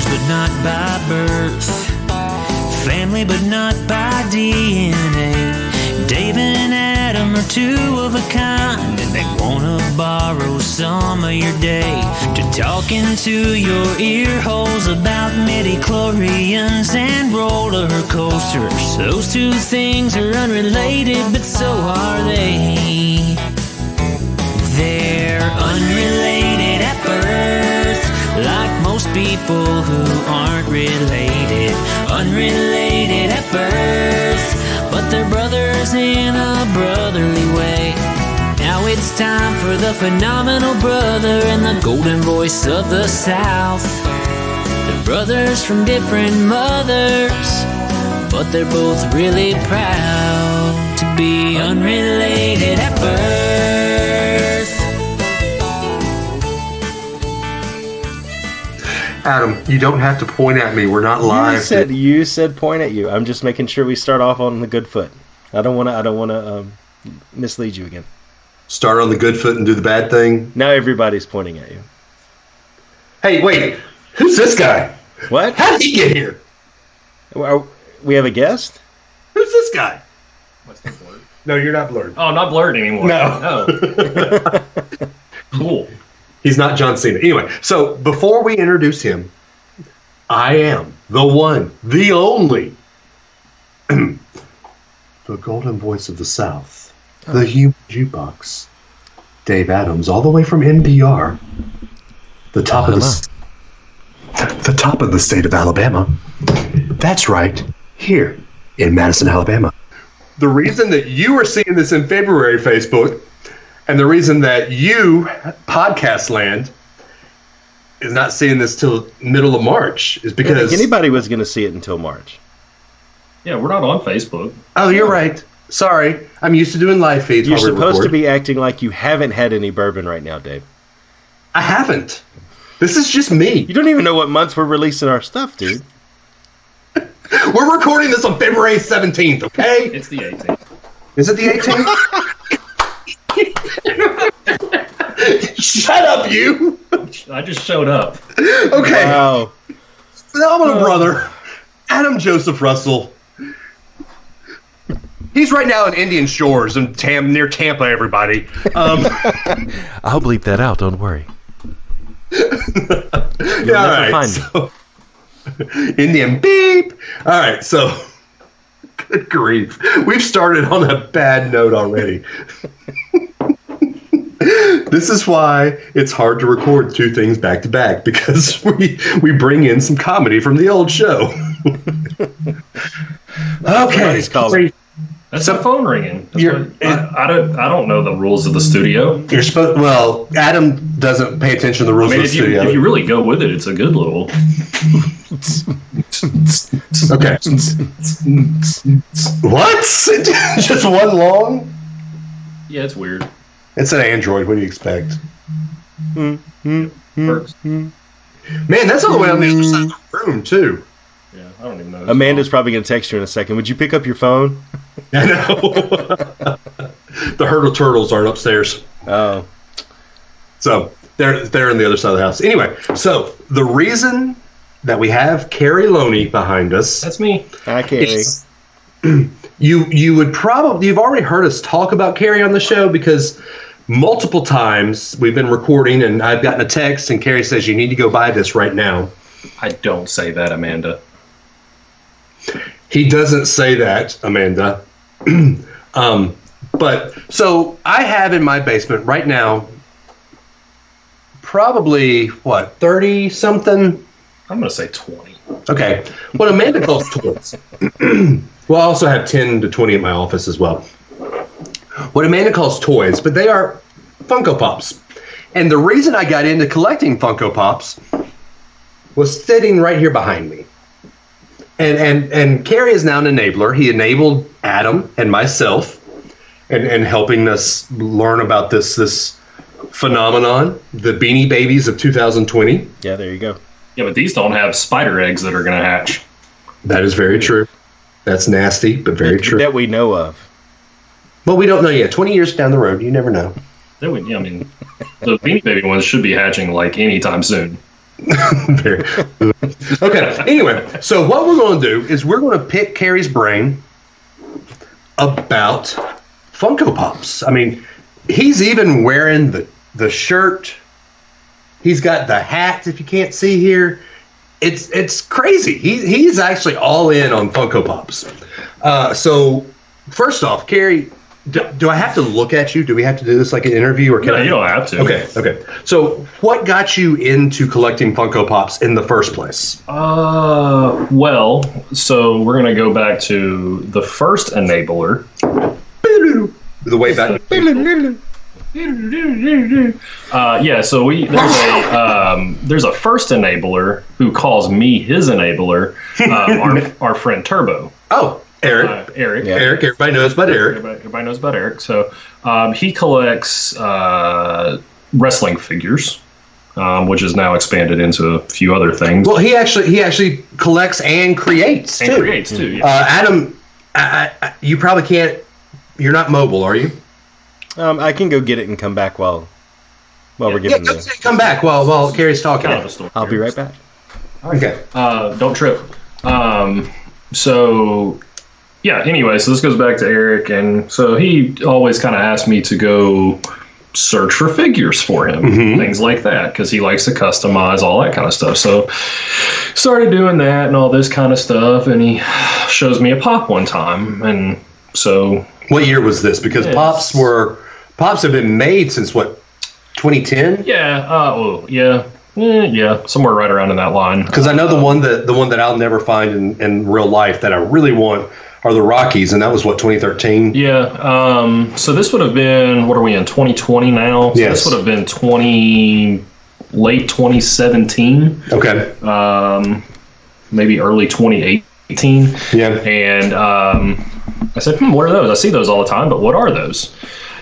brothers, but not by birth. Family, but not by DNA. Dave and Adam are two of a kind, and they wanna borrow some of your day to talk into your ear holes about midi-chlorians and roller coasters. Those two things are unrelated, but so are they. They're unrelated at birth, like most people who aren't related. Unrelated at birth, but they're brothers in a brotherly way. Now it's time for the phenomenal brother and the golden voice of the South. They're brothers from different mothers, but they're both really proud to be unrelated at birth. Adam, you don't have to point at me. We're not live. You said point at you. I'm just making sure we start off on the good foot. I don't want to mislead you again. Start on the good foot and do the bad thing. Now everybody's pointing at you. Hey, wait. Who's this guy? What? How did he get here? We have a guest? Who's this guy? What's the blurred? No, you're not blurred. Oh, I'm not blurred anymore. No. Oh. Cool. He's not John Cena. Anyway, so before we introduce him, I am the one, the only, the golden voice of the South, the human jukebox, Dave Adams, all the way from NPR, the top of the state of Alabama. That's right, here in Madison, Alabama. The reason that you are seeing this in February, Facebook, and the reason that you, podcast land, is not seeing this till middle of March is because... I think anybody was going to see it until March. Yeah, we're not on Facebook. Oh, you're right. Sorry. I'm used to doing live feeds. You're supposed to be acting like you haven't had any bourbon right now, Dave. I haven't. This is just me. You don't even know what months we're releasing our stuff, dude. We're recording this on February 17th, okay? It's the 18th. Is it the 18th? Shut up, you! I just showed up. Okay. Wow. Phenomenal brother, Adam Joseph Russell. He's right now in Indian Shores in near Tampa, everybody. I'll bleep that out, don't worry. Yeah, all right. So, Indian beep. All right, so good grief. We've started on a bad note already. This is why it's hard to record two things back to back, because we bring in some comedy from the old show. Okay. That's a phone ringing. I don't know the rules of the studio. You're supposed. Well, Adam doesn't pay attention to the rules of the studio. If you really go with it, it's a good little. Okay. What? Just one long? Yeah, it's weird. It's an Android. What do you expect? Works. Man, that's all the way on the other side of the room, too. Yeah, I don't even know. Amanda's probably going to text you in a second. Would you pick up your phone? I know. The Hurdle Turtles aren't upstairs. Oh. So they're on the other side of the house. Anyway, so the reason that we have Kary Loney behind us. That's me. Hi, Kary. You've already heard us talk about Kary on the show, because multiple times we've been recording and I've gotten a text and Kary says, you need to go buy this right now. I don't say that, Amanda. He doesn't say that, Amanda. But so I have in my basement right now probably, 30 something? I'm going to say 20. Okay. What Amanda calls toys. Well, I also have 10 to 20 in my office as well. What Amanda calls toys, but they are Funko Pops. And the reason I got into collecting Funko Pops was sitting right here behind me. And Kary is now an enabler. He enabled Adam and myself and helping us learn about this phenomenon, the Beanie Babies of 2020. Yeah, there you go. Yeah, but these don't have spider eggs that are going to hatch. That is very true. That's nasty, but very true. That we know of. Well, we don't know yet. 20 years down the road, you never know. The Beanie Baby ones should be hatching like anytime soon. Very. Okay. Anyway, so what we're going to do is we're going to pick Kary's brain about Funko Pops. I mean, he's even wearing the shirt. He's got the hat. If you can't see here, it's crazy. He's actually all in on Funko Pops. So first off, Kary, do I have to look at you? Do we have to do this like an interview, or can I? You don't have to. Okay. So, what got you into collecting Funko Pops in the first place? Well, so we're gonna go back to the first enabler. The way back. Yeah. So there's a first enabler who calls me his enabler. Our friend Turbo. Oh. Eric. Eric. Yeah. Eric. Everybody knows about Eric. Everybody knows about Eric. So he collects wrestling figures, which is now expanded into a few other things. Well, he actually collects and creates too. Yeah. Adam, you probably can't. You're not mobile, are you? I can go get it and come back while we're giving the. Come back while Kary's talking. I'll be right back. Okay. Don't trip. So. Yeah, anyway, so this goes back to Eric, and so he always kind of asked me to go search for figures for him, things like that, because he likes to customize all that kind of stuff. So started doing that and all this kind of stuff, and he shows me a Pop one time, and so... What year was this? Because Pops have been made since, what, 2010? Yeah, yeah, somewhere right around in that line. Because I know the one that I'll never find in real life that I really want are the Rockies, and that was what, 2013? Yeah. So this would have been, what are we in, 2020 now? So yes. This would have been late 2017. Okay. Maybe early 2018. Yeah. And I said, what are those? I see those all the time, but what are those?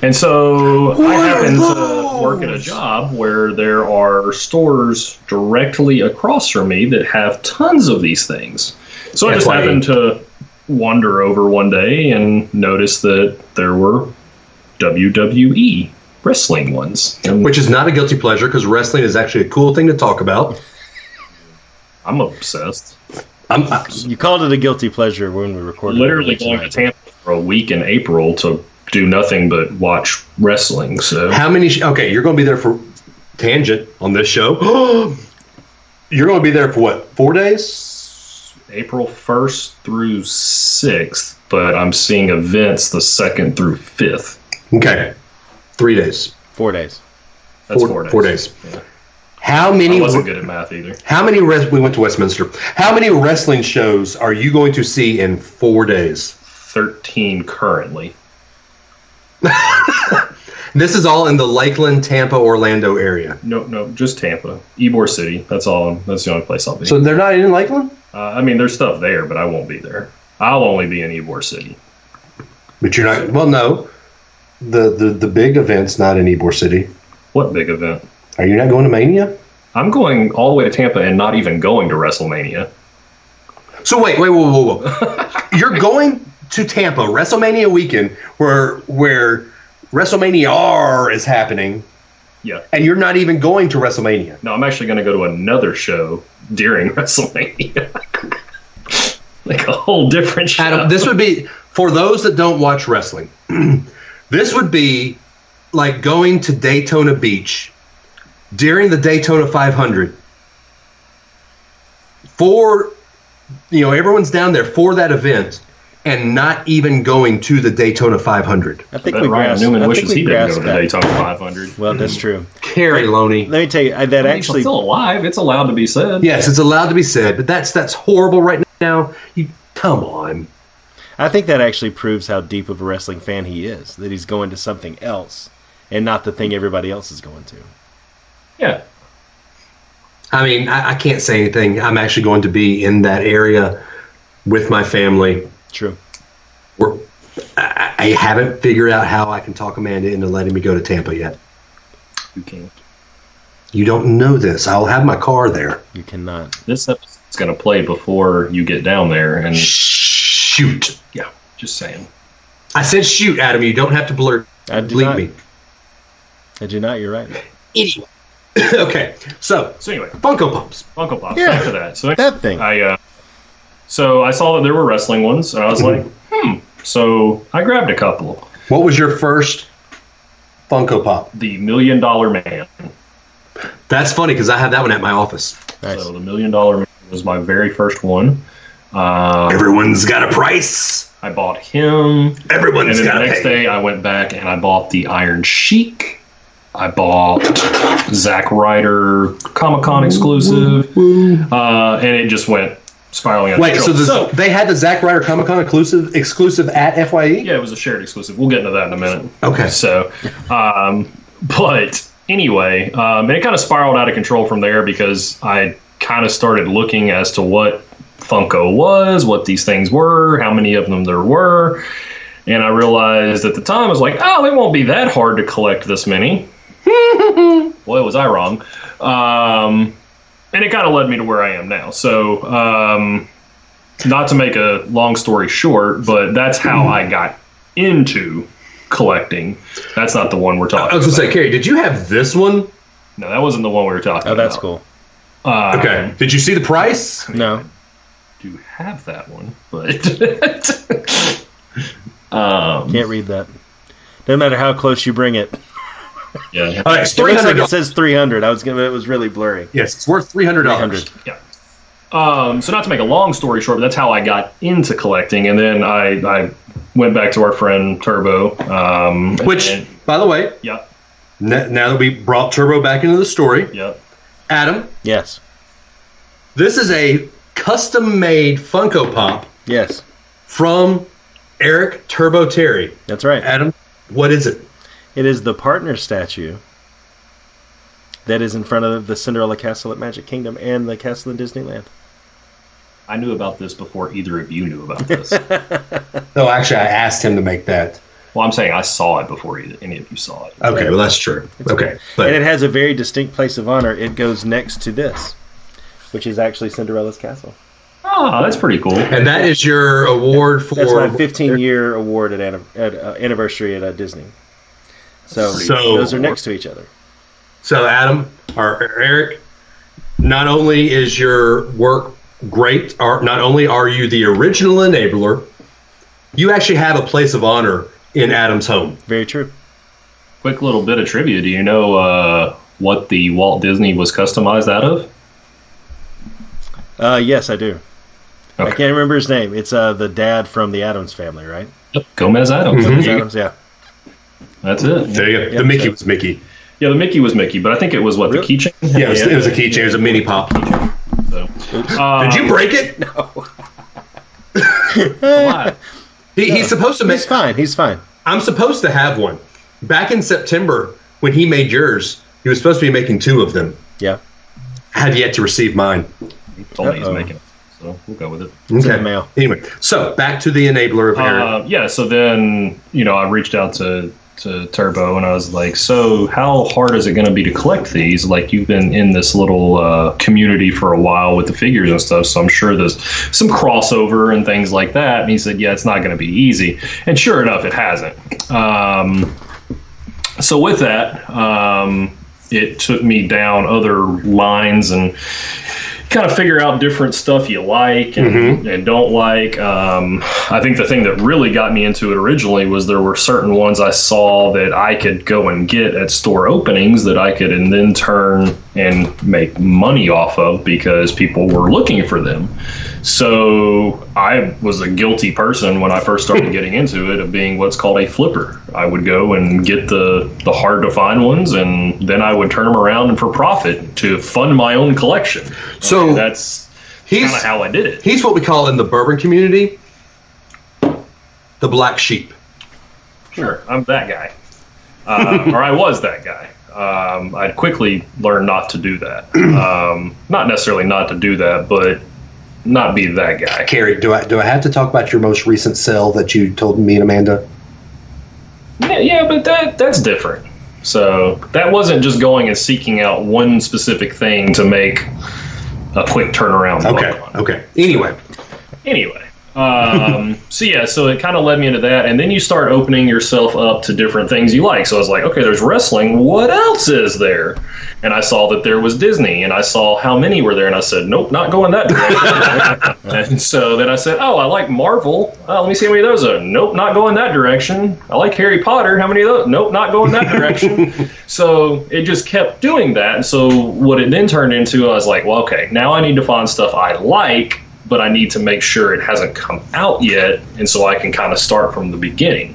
And so I happen to work at a job where there are stores directly across from me that have tons of these things. So I just happened to wander over one day and notice that there were WWE wrestling ones. Which is not a guilty pleasure, because wrestling is actually a cool thing to talk about. I'm obsessed. You called it a guilty pleasure when we recorded. Literally going to Tampa for a week in April to do nothing but watch wrestling. So how many? Okay, you're going to be there for tangent on this show. You're going to be there for what? 4 days? April 1st through 6th, but I'm seeing events the 2nd through 5th. Okay, 3 days. 4 days. That's 4 days. 4 days. Yeah. How many? I wasn't good at math either. How many? We went to Westminster. How many wrestling shows are you going to see in 4 days? 13 currently. This is all in the Lakeland, Tampa, Orlando area. No, just Tampa, Ybor City. That's all. That's the only place I'll be. So they're not in Lakeland? I mean, there's stuff there, but I won't be there. I'll only be in Ybor City. But you're not. Well, no. The big event's not in Ybor City. What big event? Are you not going to Mania? I'm going all the way to Tampa and not even going to WrestleMania. So wait, whoa. You're going to Tampa, WrestleMania weekend, where WrestleMania R is happening. Yeah. And you're not even going to WrestleMania. No, I'm actually going to go to another show during WrestleMania. Like a whole different show. Adam, this would be, for those that don't watch wrestling, this would be like going to Daytona Beach during the Daytona 500 for, everyone's down there for that event and not even going to the Daytona 500. I think Ryan Newman wishes he didn't go to the Daytona 500. Well, that's true. Kary Loney. Let me tell you, that actually... He's still alive. It's allowed to be said. Yes, it's allowed to be said, but that's horrible right now. Come on. I think that actually proves how deep of a wrestling fan he is, that he's going to something else and not the thing everybody else is going to. Yeah. I mean, I can't say anything. I'm actually going to be in that area with my family. True. I haven't figured out how I can talk Amanda into letting me go to Tampa yet. You can't. You don't know this. I'll have my car there. You cannot. This episode's going to play before you get down there. And shoot. Yeah, just saying. I said shoot, Adam. You don't have to bleep me. I do not. You're right. Anyway. Okay, so anyway, Funko Pops. Funko Pops. Yeah. Back to that. So That thing. So I saw that there were wrestling ones, and I was like, So I grabbed a couple. What was your first Funko Pop? The $1 Million Man. That's funny because I have that one at my office. Nice. So the $1 Million Man was my very first one. Everyone's got a price. I bought him. Everyone's And then got the a next pay. day, I went back and I bought the Iron Sheik. I bought Zack Ryder Comic-Con exclusive. And it just went spiraling out of Wait, control. they had the Zack Ryder Comic Con exclusive at FYE? Yeah, it was a shared exclusive. We'll get into that in a minute. Okay. So, but anyway, and it kind of spiraled out of control from there because I kind of started looking as to what Funko was, what these things were, how many of them there were. And I realized at the time, I was like, oh, it won't be that hard to collect this many. Boy, was I wrong. And it kind of led me to where I am now. So, not to make a long story short, but that's how I got into collecting. That's not the one we're talking about. I was going to say, Kary, did you have this one? No, that wasn't the one we were talking about. Oh, that's cool. Okay. Did you see the price? No. I do have that one, but Can't read that. Doesn't matter how close you bring it. yeah. All right, it's It looks like $300. it says 300. It was really blurry. Yes, it's worth $300. 300. Yeah. So not to make a long story short, but that's how I got into collecting, and then I went back to our friend Turbo. Which, by the way, Yep. now that we brought Turbo back into the story, Yep. Adam, Yes. this is a custom-made Funko Pop Yes. from Eric Turbo Terry. That's right. Adam, what is it? It is the partner statue that is in front of the Cinderella Castle at Magic Kingdom and the castle in Disneyland. I knew about this before either of you knew about this. No, actually, I asked him to make that. Well, I'm saying I saw it before any of you saw it. Okay, well, that's true. Okay. But And it has a very distinct place of honor. It goes next to this, which is actually Cinderella's castle. Oh, that's pretty cool. and that is your award for... That's my 15-year award at anniversary at Disney. So those are next to each other. So, Adam, or Eric, not only is your work great, or not only are you the original enabler, you actually have a place of honor in Adam's home. Very true. Quick little bit of trivia. Do you know what the Walt Disney was customized out of? Yes, I do. I Okay. can't remember his name. It's the dad from the Addams Family, right? Yep. Gomez Adams. Mhm. Gomez Addams, yeah. That's it. There you go. Yep, The Mickey so- was Mickey. Yeah, the Mickey was Mickey, but I think it was what, Really? the keychain? Yeah, it was a keychain. It was a mini pop. So, Did you break it? what? He's supposed to make... He's fine. He's fine. I'm supposed to have one. Back in September, when he made yours, he was supposed to be making 2 of them. Yeah. I have yet to receive mine. He told me he's Uh-oh. making it, so we'll go with it. It's in the mail. Anyway, so back to the enabler of Eric. Yeah, so then, I reached out to Turbo and I was like, so how hard is it going to be to collect these? Like, you've been in this little community for a while with the figures and stuff, so I'm sure there's some crossover and things like that. And he said, yeah, it's not going to be easy. And sure enough, it hasn't. So with that, it took me down other lines and kind of figure out different stuff you like and don't like. I think the thing that really got me into it originally was there were certain ones I saw that I could go and get at store openings that I could and then turn and make money off of because people were looking for them. So I was a guilty person when I first started getting into it of being what's called a flipper. I would go and get the hard to find ones and then I would turn them around and for profit to fund my own collection. So That's kind of how I did it. He's what we call in the bourbon community the black sheep. Sure, I'm that guy. Or I was that guy. I'd quickly learned not to do that. Not necessarily not to do that, but not be that guy. Kary, do I have to talk about your most recent sale that you told me and Amanda? Yeah, but that's different. So that wasn't just going and seeking out one specific thing to make a quick turnaround. Okay. Anyway. So it kind of led me into that, and then you start opening yourself up to different things you like. So I was like, okay, there's wrestling. What else is there? And I saw that there was Disney, and I saw how many were there, and I said, nope, not going that direction. And so then I said, oh, I like Marvel. Let me see how many of those are. Nope, not going that direction. I like Harry Potter. How many of those? Nope, not going that direction. So it just kept doing that. And so what it then turned into, I was like, well, okay, now I need to find stuff I like, but I need to make sure it hasn't come out yet, and so I can kind of start from the beginning.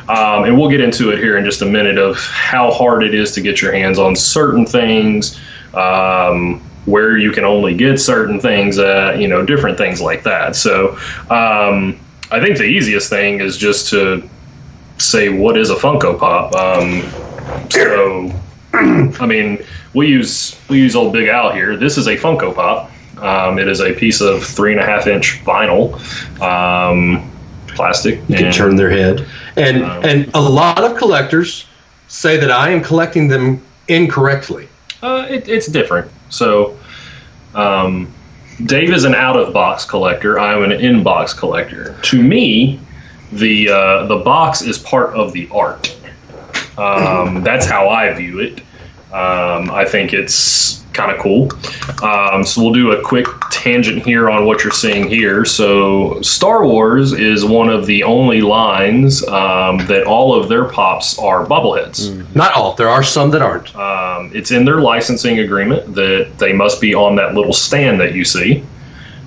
And we'll get into it here in just a minute of how hard it is to get your hands on certain things, where you can only get certain things, different things like that. So I think the easiest thing is just to say, what is a Funko Pop? I mean, we use old Big Al here. This is a Funko Pop. It is a piece of 3.5-inch vinyl, plastic. You can turn their head. And a lot of collectors say that I am collecting them incorrectly. It's different. So Dave is an out-of-box collector. I'm an in-box collector. To me, the box is part of the art. That's how I view it. I think it's kind of cool. So we'll do a quick tangent here on what you're seeing here. So Star Wars is one of the only lines that all of their pops are bobbleheads. Not all. There are some that aren't. It's in their licensing agreement that they must be on that little stand that you see.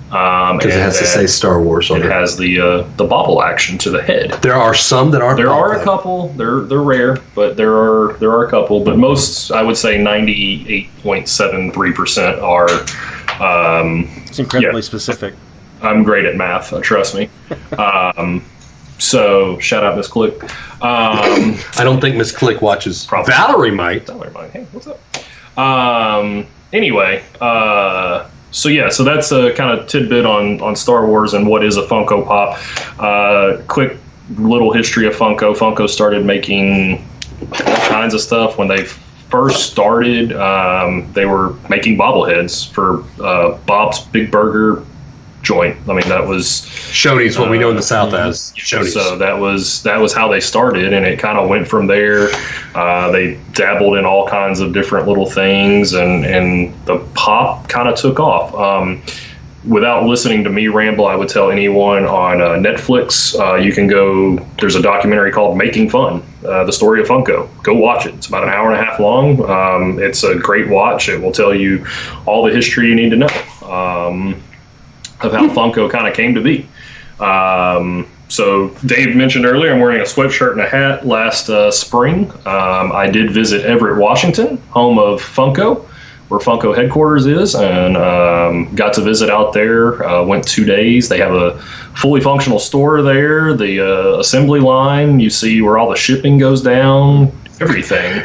Because it has to say Star Wars on it. It has the bobble action to the head. There are some that aren't. There are a couple. They're rare, but there are a couple. But most, I would say, 98.73% are. It's incredibly specific. I'm great at math. Trust me. So shout out Miss Click. I don't think Miss Click watches. Probably. Valerie might. Hey, what's up? Anyway. So that's a kind of tidbit on Star Wars and what is a Funko Pop. Quick little history of Funko. Funko started making all kinds of stuff. When they first started, they were making bobbleheads for Bob's Big Burger joint. I mean, that was Shoney's, what we know in the South as Shoney's. So that was how they started, and it kind of went from there. They dabbled in all kinds of different little things, and the pop kind of took off. Without listening to me ramble, I would tell anyone on Netflix, you can go, there's a documentary called Making Fun, the story of Funko. Go watch it. It's about an hour and a half long. It's a great watch. It will tell you all the history you need to know of how Funko kind of came to be. So Dave mentioned earlier, I'm wearing a sweatshirt and a hat last spring. I did visit Everett, Washington, home of Funko, where Funko headquarters is, and got to visit out there. Went 2 days. They have a fully functional store there, the assembly line. You see where all the shipping goes down, everything.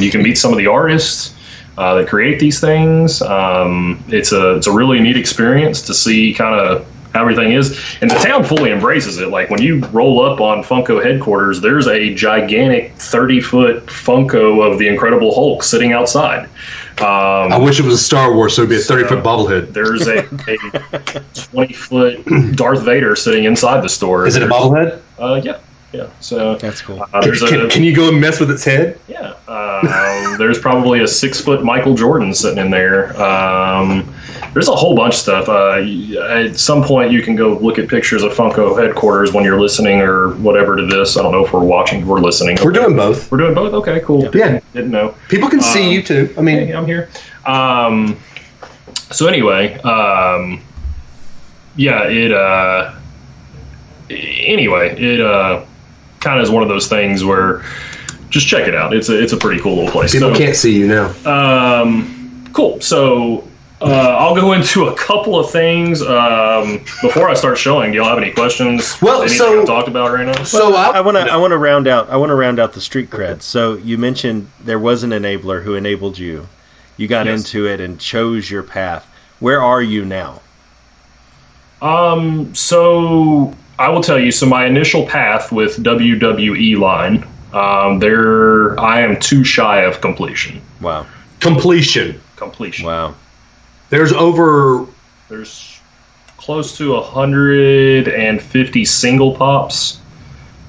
You can meet some of the artists that create these things. It's a really neat experience to see kind of how everything is, and the town fully embraces it. Like when you roll up on Funko headquarters, there's a gigantic 30-foot Funko of the Incredible Hulk sitting outside. I wish it was a Star Wars, so it'd be a 30-foot bobblehead. There's a 20-foot Darth Vader sitting inside the store. Is it a bobblehead? Yeah. So that's cool. Can you go and mess with its head? Yeah. There's probably a 6-foot Michael Jordan sitting in there. There's a whole bunch of stuff. At some point, you can go look at pictures of Funko headquarters when you're listening or whatever to this. I don't know if we're watching. We're listening. We're doing both. We're doing both? Okay, cool. Yeah. Didn't know. People can see you, too. I mean, hey, I'm here. So anyway, it kind of is one of those things where just check it out. It's a pretty cool little place. People can't see you now. Cool. So I'll go into a couple of things before I start showing. Do y'all have any questions? Well, anything I've talked about right now? So I want to round out the street cred. So you mentioned there was an enabler who enabled you. You got into it and chose your path. Where are you now? So I will tell you. So my initial path with WWE line, I am too shy of completion. Wow. Completion. Wow. There's close to 150 single pops.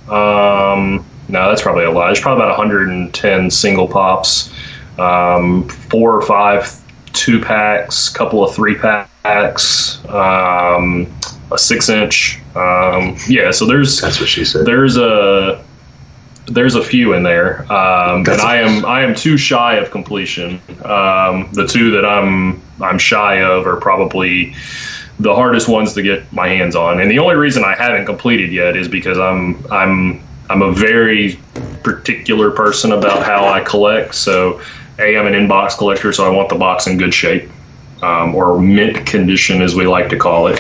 No, that's probably a lot. There's probably about 110 single pops, 4 or 5 2-packs, couple of 3-packs, a 6-inch. Yeah, so That's what she said. there's a few in there, and I am too shy of completion. The two that I'm shy of are probably the hardest ones to get my hands on, and the only reason I haven't completed yet is because I'm a very particular person about how I collect. So, I'm an in-box collector, so I want the box in good shape, or mint condition, as we like to call it.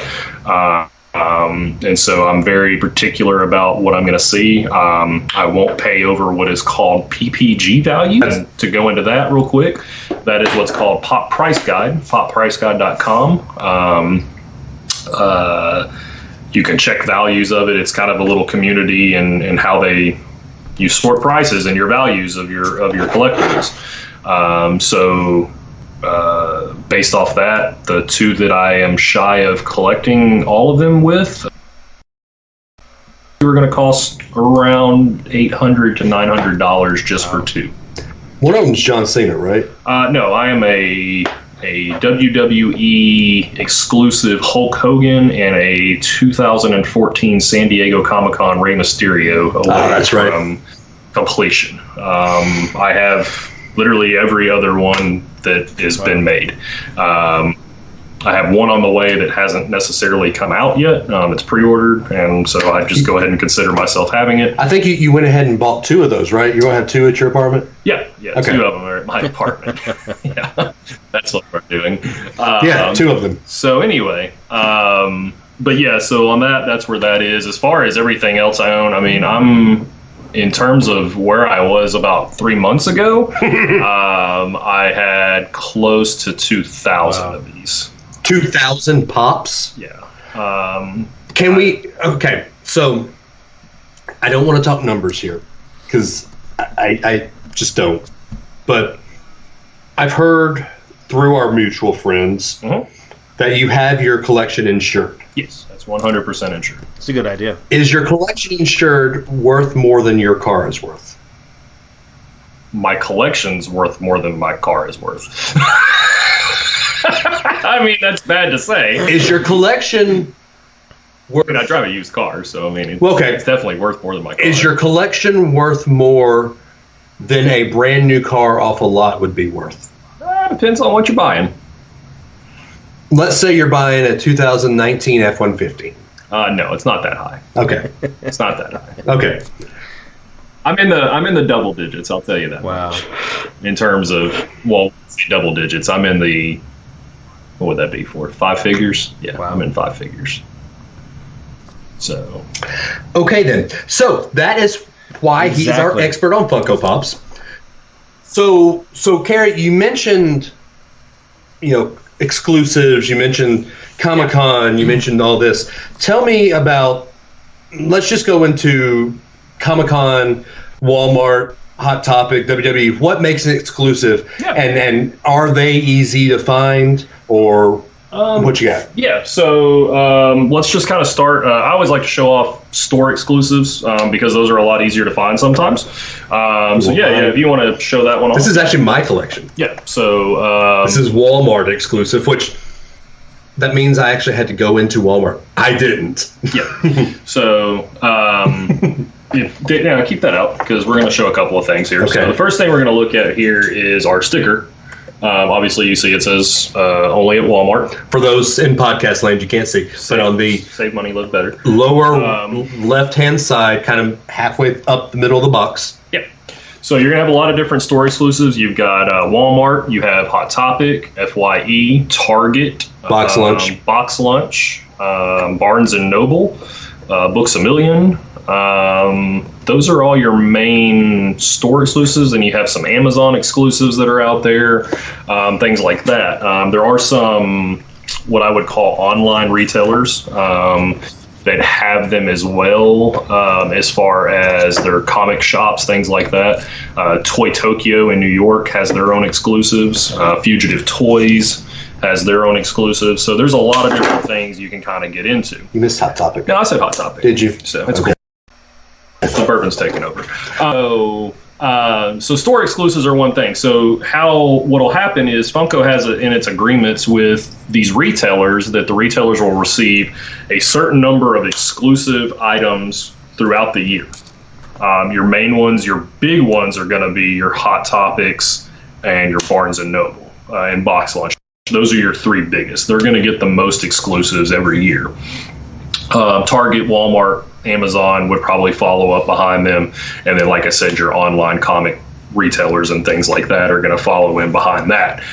And so I'm very particular about what I'm going to see. I won't pay over what is called PPG value. And to go into that real quick, that is what's called Pop Price Guide, poppriceguide.com. You can check values of it. It's kind of a little community and how you sort prices and your values of your collectibles. Based off that, the two that I am shy of collecting all of them with, we're going to cost around $800 to $900 just for two. One of them's John Cena, right? No, I am a WWE exclusive Hulk Hogan and a 2014 San Diego Comic-Con Rey Mysterio away that's right. from completion. I have literally every other one that has been made. I have one on the way that hasn't necessarily come out yet. It's pre-ordered, and so I just go ahead and consider myself having it. I think you went ahead and bought 2 of those, right? You going to have 2 at your apartment? Yeah, Okay. 2 of them are at my apartment. Yeah, that's what we're doing. 2 of them. So anyway, but yeah, so on that's where that is. As far as everything else I own, I mean, I'm in terms of where I was about 3 months ago. I had close to 2,000 of these. 2,000 pops? Yeah. Okay, so I don't want to talk numbers here because I just don't. But I've heard through our mutual friends that you have your collection insured. Yes, that's 100% insured. It's a good idea. Is your collection insured worth more than your car is worth? My collection's worth more than my car is worth. I mean, that's bad to say. Is your collection worth... I drive a used car, so I mean, it's definitely worth more than my car. Is your collection worth more than a brand new car off a lot would be worth? Depends on what you're buying. Let's say you're buying a 2019 F-150. No, it's not that high. Okay. It's not that high. Okay. I'm in the double digits. I'll tell you that. Wow. Much. In terms of double digits, I'm in the, what would that be for? 5 figures? Yeah, wow. I'm in 5 figures. So. Okay then. So that is why he's our expert on Funko Pops. So Kary, you mentioned, exclusives. You mentioned Comic-Con. You mentioned all this. Tell me about. Let's just go into Comic-Con, Walmart, Hot Topic, WWE. What makes it exclusive? Yeah. And are they easy to find, or what you got? Yeah, so let's just kind of start. I always like to show off store exclusives because those are a lot easier to find sometimes. If you want to show that one off. This is actually my collection. Yeah, so this is Walmart exclusive, which that means I actually had to go into Walmart. I didn't. Yeah. So keep that out because we're going to show a couple of things here. Okay. So the first thing we're going to look at here is our sticker. Obviously, you see it says only at Walmart. For those in podcast land, you can't see, but on the save money, live better lower left-hand side, kind of halfway up the middle of the box. Yeah. So you're gonna have a lot of different store exclusives. You've got Walmart, you have Hot Topic, FYE, Target, Box Lunch, Barnes and Noble, Books A Million. Those are all your main store exclusives, and you have some Amazon exclusives that are out there, things like that. There are some what I would call online retailers that have them as well, as far as their comic shops, things like that. Toy Tokyo in New York has their own exclusives. Fugitive Toys has their own exclusive. So there's a lot of different things you can kind of get into. You missed Hot Topic. No, I said Hot Topic. Did you? So it's cool. The bourbon's taking over. So store exclusives are one thing. So what'll happen is Funko has in its agreements with these retailers that the retailers will receive a certain number of exclusive items throughout the year. Your main ones, your big ones, are going to be your Hot Topics and your Barnes and Noble and Box Lunch. Those are your three biggest. They're going to get the most exclusives every year. Target, Walmart, Amazon would probably follow up behind them, and then, like I said, your online comic retailers and things like that are going to follow in behind that.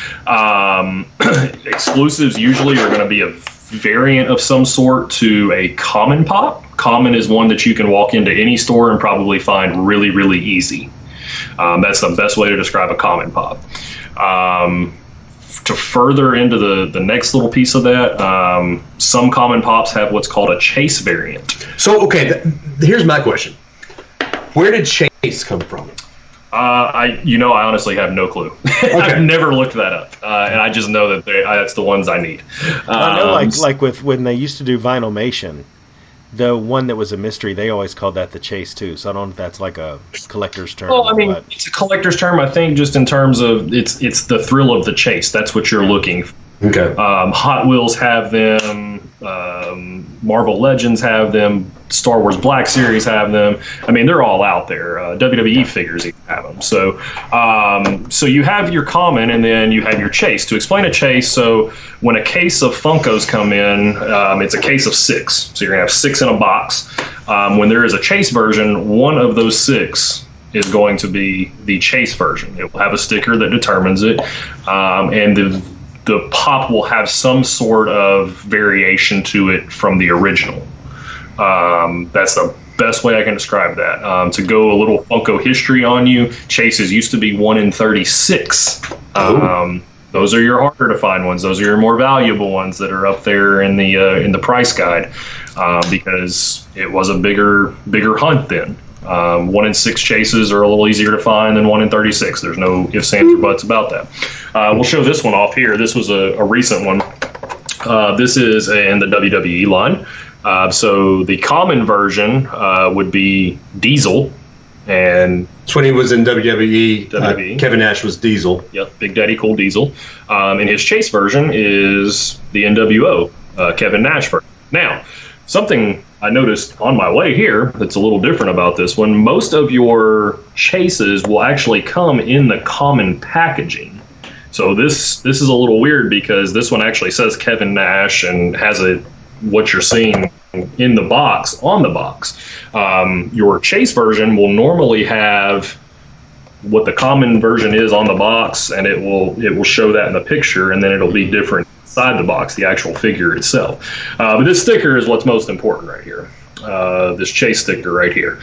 Exclusives usually are going to be a variant of some sort to a common pop. Common is one that you can walk into any store and probably find really, really easy. That's the best way to describe a common pop. To further into the next little piece of that, some common pops have what's called a chase variant. So, okay, here's my question. Where did Chase come from? I honestly have no clue. Okay. I've never looked that up, and I just know that that's the ones I need. I know, like with when they used to do Vinylmation, the one that was a mystery, they always called that the chase too. So I don't know if that's like a collector's term. Well, I mean, it's a collector's term, I think, just in terms of it's the thrill of the chase. That's what you're looking for. Okay. Hot Wheels have them. Marvel Legends have them. Star Wars Black Series have them. I mean, they're all out there. WWE figures even have them. So you have your common, and then you have your chase. To explain a chase, so when a case of Funkos come in, it's a case of 6. So you're gonna have 6 in a box. When there is a chase version, one of those 6 is going to be the chase version. It will have a sticker that determines it, and the pop will have some sort of variation to it from the original. That's the best way I can describe that. To go a little Funko history on you, chases used to be 1 in 36. Those are your harder to find ones. Those are your more valuable ones that are up there in the price guide, because it was a bigger hunt then. 1 in 6 chases are a little easier to find than 1 in 36. There's no ifs, ands, or buts about that. We'll show this one off here. This was a recent one. This is in the WWE line. So the common version would be Diesel. And that's when he was in WWE. Kevin Nash was Diesel. Yep, Big Daddy Cool Diesel. And his chase version is the NWO Kevin Nash version. Now, something I noticed on my way here that's a little different about this one, most of your chases will actually come in the common packaging. So this is a little weird because this one actually says Kevin Nash and has what you're seeing in the box on the box. Your chase version will normally have what the common version is on the box, and it will show that in the picture, and then it'll be different inside the box, the actual figure itself. But this sticker is what's most important right here. This chase sticker right here.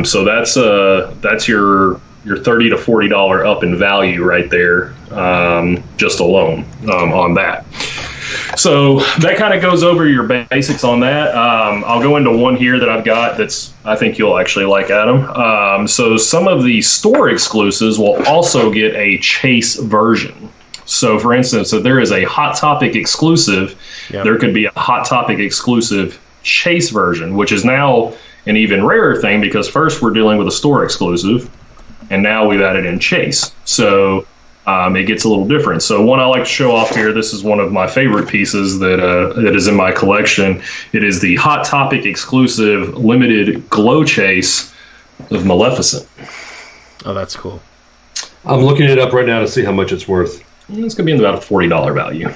So that's your $30 to $40 up in value right there, just alone on that. So that kind of goes over your basics on that. I'll go into one here that I've got I think you'll actually like, Adam. So some of the store exclusives will also get a chase version. So for instance, if there is a Hot Topic exclusive, there could be a Hot Topic exclusive chase version, which is now an even rarer thing because first we're dealing with a store exclusive, and now we've added in chase. So it gets a little different. So one I like to show off here, this is one of my favorite pieces that is in my collection. It is the Hot Topic exclusive limited glow chase of Maleficent. Oh, that's cool. I'm looking it up right now to see how much it's worth. It's going to be about a $40 value.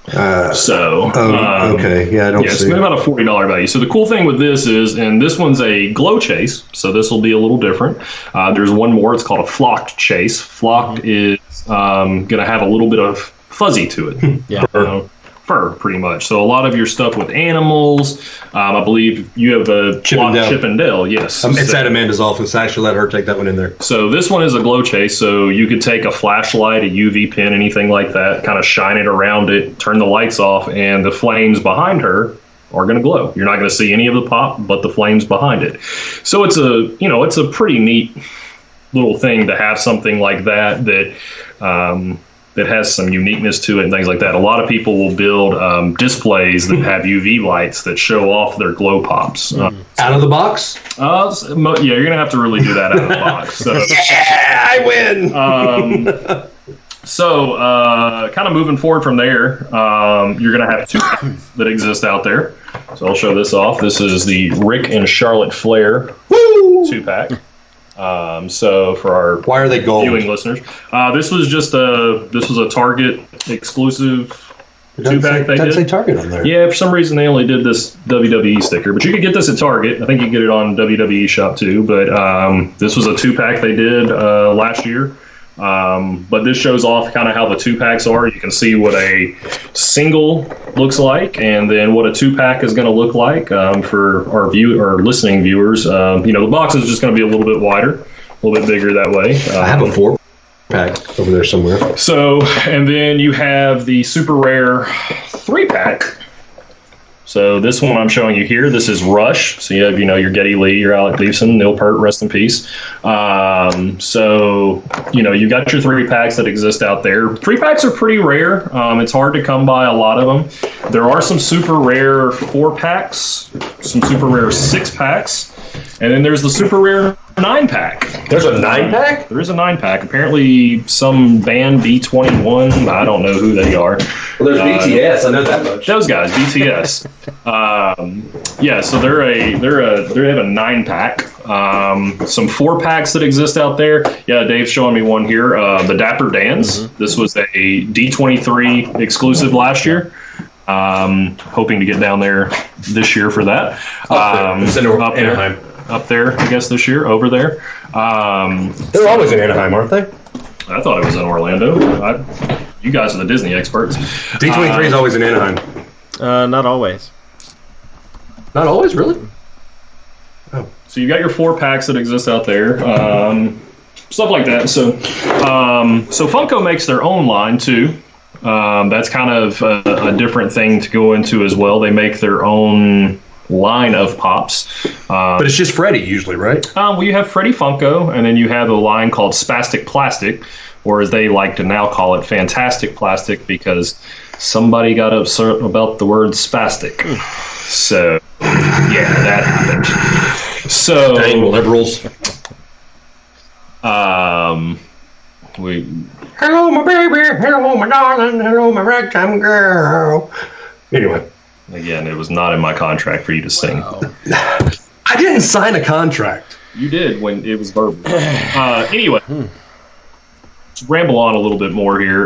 Okay. Yeah, I don't see. It's about a $40 value. So the cool thing with this is, and this one's a glow chase, so this will be a little different. There's one more. It's called a flocked chase. Flocked is going to have a little bit of fuzzy to it. Yeah. Fur, pretty much. So a lot of your stuff with animals. I believe you have a Chip and Dale. Yes. It's at Amanda's office. I actually let her take that one in there. So this one is a glow chase. So you could take a flashlight, a UV pen, anything like that, kind of shine it around it, turn the lights off, and the flames behind her are going to glow. You're not going to see any of the pop, but the flames behind it. So it's a pretty neat little thing to have something like that that has some uniqueness to it and things like that. A lot of people will build displays that have UV lights that show off their glow pops. Out of the box? Yeah, you're gonna have to really do that out of the box. So, yeah, I win. So, kind of moving forward from there, you're going to have 2 packs that exist out there. So I'll show this off. This is the Rick and Charlotte Flair 2-pack. So for our Why are they gold? viewing listeners, this was a Target exclusive 2-pack they did. Say Target on there. Yeah, for some reason they only did this WWE sticker, but you could get this at Target. I think you can get it on WWE Shop too. But this was a 2-pack they did last year. But this shows off kind of how the 2-packs are. You can see what a single looks like, and then what a 2-pack is going to look like for our listening viewers. The box is just going to be a little bit wider, a little bit bigger that way. I have a 4-pack over there somewhere. So, and then you have the super rare 3-pack. So this one I'm showing you here, this is Rush. So you have, your Geddy Lee, your Alec Gleason, Neil Peart, rest in peace. So, you've got your 3-packs that exist out there. 3-packs are pretty rare. It's hard to come by a lot of them. There are some super rare 4-packs, some super rare 6-packs, and then there's the super rare 9-pack. There's a 9-pack? There is a 9-pack. Apparently some band B21, I don't know who they are. Well, there's BTS, I know that much. Those guys, BTS. So they have a 9-pack. Some 4-packs that exist out there. Yeah, Dave's showing me one here. The Dapper Dans. This was a D23 exclusive last year. Hoping to get down there this year for that. Up there, I guess this year, over there. They're always in Anaheim, aren't they? I thought it was in Orlando. You guys are the Disney experts. D23 is always in Anaheim. Not always. Not always, really? So you got your 4-packs that exist out there, stuff like that. So Funko makes their own line too. That's kind of a different thing to go into as well. They make their own line of pops. But it's just Freddy usually, right? Well, you have Freddy Funko, and then you have a line called Spastic Plastic, or as they like to now call it, Fantastic Plastic, because somebody got upset about the word spastic. So, yeah, that happened. So, dang liberals. Hello, my baby. Hello, my darling. Hello, my ragtime girl. Anyway. Again, it was not in my contract for you to sing. Wow. I didn't sign a contract. You did when it was verbal. Anyway, let's ramble on a little bit more here.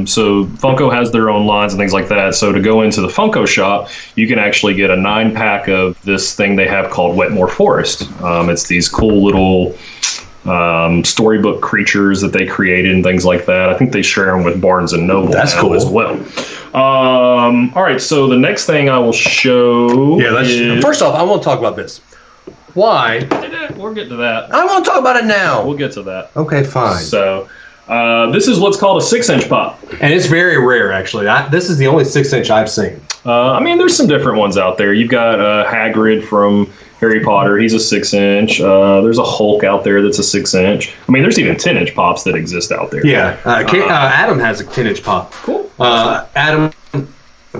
So Funko has their own lines and things like that. So to go into the Funko shop, you can actually get a 9-pack of this thing they have called Wetmore Forest. It's these cool little storybook creatures that they created and things like that. I think they share them with Barnes and Noble. That's cool as well. All right, so the next thing I will show. First off, I want to talk about this. Why? We'll get to that. I want to talk about it now. We'll get to that. Okay, fine. So this is what's called a 6-inch pop. And it's very rare, actually. This is the only 6-inch I've seen. There's some different ones out there. You've got Hagrid from Harry Potter. He's a 6-inch. There's a Hulk out there that's a 6-inch. There's even 10-inch pops that exist out there. Yeah. Adam has a 10-inch pop. Cool. Adam,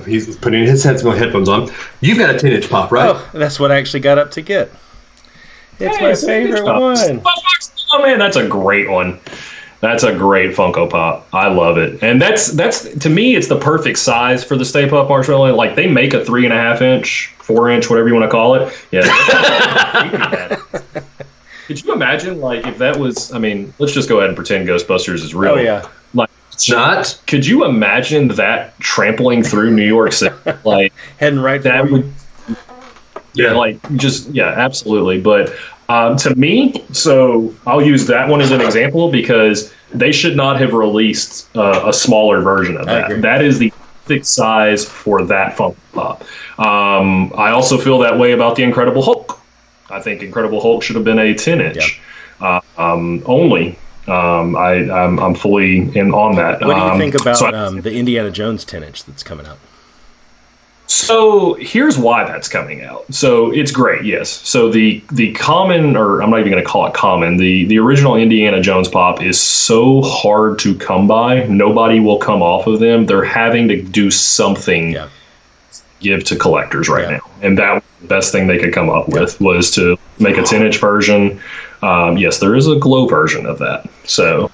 he's putting his headphones on. You've got a 10-inch pop, right? Oh, that's what I actually got up to get. It's my favorite one. Oh, man, that's a great one. That's a great Funko Pop. I love it. And that's to me, it's the perfect size for the Stay Puft Marshmallow. Like, they make a 3.5-inch, 4-inch, whatever you want to call it. Yeah. Could you imagine, like, if that was, let's just go ahead and pretend Ghostbusters is real. Oh, yeah. Like, it's not. Could you imagine that trampling through New York City? Like, heading right that would. Yeah, absolutely. But to me, so I'll use that one as an example because they should not have released a smaller version of that. That is the perfect size for that Funko Pop. I also feel that way about the Incredible Hulk. I think Incredible Hulk should have been a 10-inch only. I'm fully in on that. What do you think about the Indiana Jones 10-inch that's coming out? So here's why that's coming out. So it's great, yes. So the common, or I'm not even going to call it common, the original Indiana Jones Pop is so hard to come by. Nobody will come off of them. They're having to do something to give to collectors right now. And that was the best thing they could come up with was to make a 10-inch version. Yes, there is a glow version of that. So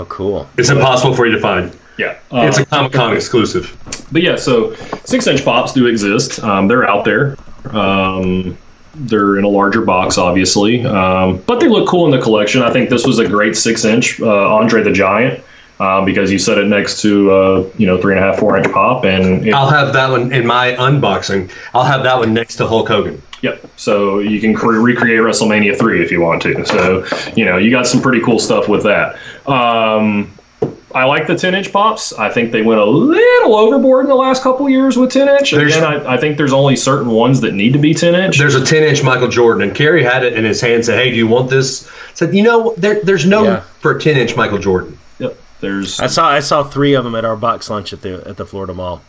cool. It's impossible for you to find. Yeah. It's a Comic-Con exclusive. But yeah, so 6-inch pops do exist. They're out there. They're in a larger box, obviously. But they look cool in the collection. I think this was a great 6-inch Andre the Giant because you set it next to 3.5, 4-inch pop. And I'll have that one in my unboxing. I'll have that one next to Hulk Hogan. Yep. So you can recreate WrestleMania 3 if you want to. So, you got some pretty cool stuff with that. I like the 10-inch pops. I think they went a little overboard in the last couple years with 10-inch. Again, I think there's only certain ones that need to be 10-inch. There's a 10-inch Michael Jordan, and Kary had it in his hand and said, hey, do you want this? I said, there's no for a 10-inch Michael Jordan. Yep. I saw 3 of them at our box lunch at the Florida Mall